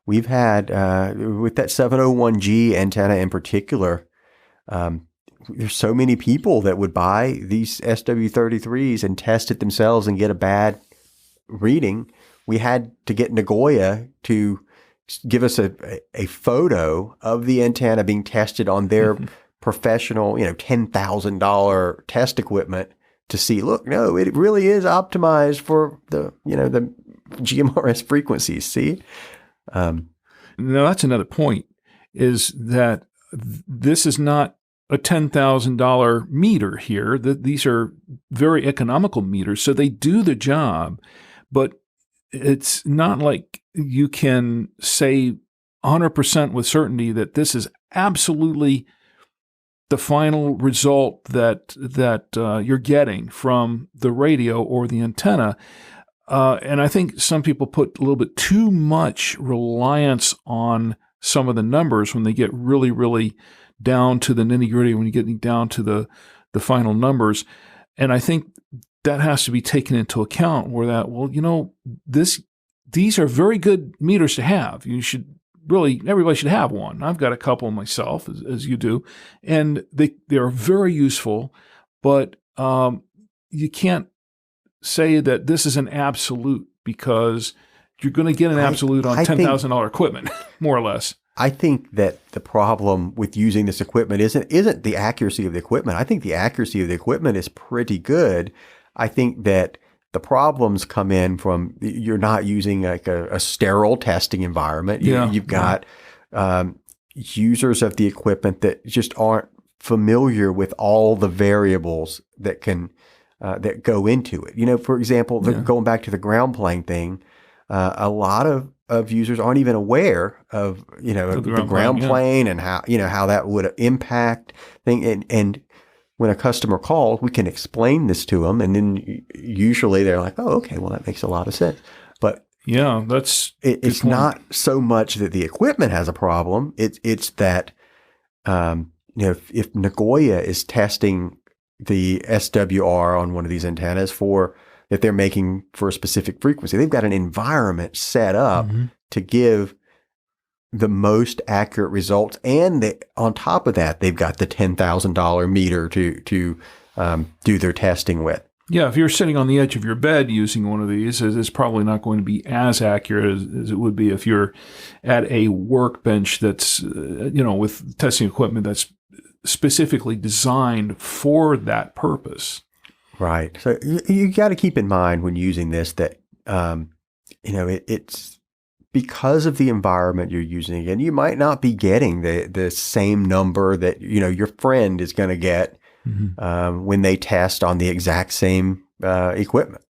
We've had, with that 701G antenna in particular, there's so many people that would buy these SW33s and test it themselves and get a bad reading. We had to get Nagoya to give us a photo of the antenna being tested on their professional, $10,000 test equipment to see, look, no, it really is optimized for the GMRS frequencies. See? Now that's another point, is that this is not a $10,000 meter here. These are very economical meters, so they do the job, but it's not like you can say 100% with certainty that this is absolutely the final result that you're getting from the radio or the antenna. And I think some people put a little bit too much reliance on some of the numbers when they get really, really down to the nitty-gritty, when you get down to the final numbers. And I think that has to be taken into account, where that, these are very good meters to have. You should everybody should have one. I've got a couple myself, as you do, and they are very useful, but you can't say that this is an absolute, because you're going to get an absolute on $10,000 equipment, more or less. I think that the problem with using this equipment isn't the accuracy of the equipment. I think the accuracy of the equipment is pretty good. I think that the problems come in from you're not using like a sterile testing environment. You've got users of the equipment that just aren't familiar with all the variables that can that go into it. For example, going back to the ground plane thing, a lot of users aren't even aware of the ground plane and how that would impact thing. And when a customer calls, we can explain this to them, and then usually they're like, "Oh, okay, well that makes a lot of sense." But it's not so much that the equipment has a problem. It's that if Nagoya is testing the SWR on one of these antennas that they're making for a specific frequency, they've got an environment set up to give the most accurate results. And on top of that, they've got the $10,000 meter to do their testing with. Yeah, if you're sitting on the edge of your bed using one of these, it's probably not going to be as accurate as it would be if you're at a workbench that's, with testing equipment that's specifically designed for that purpose. Right. So you got to keep in mind when using this that, it's because of the environment you're using, and you might not be getting the same number that, your friend is going to get when they test on the exact same equipment.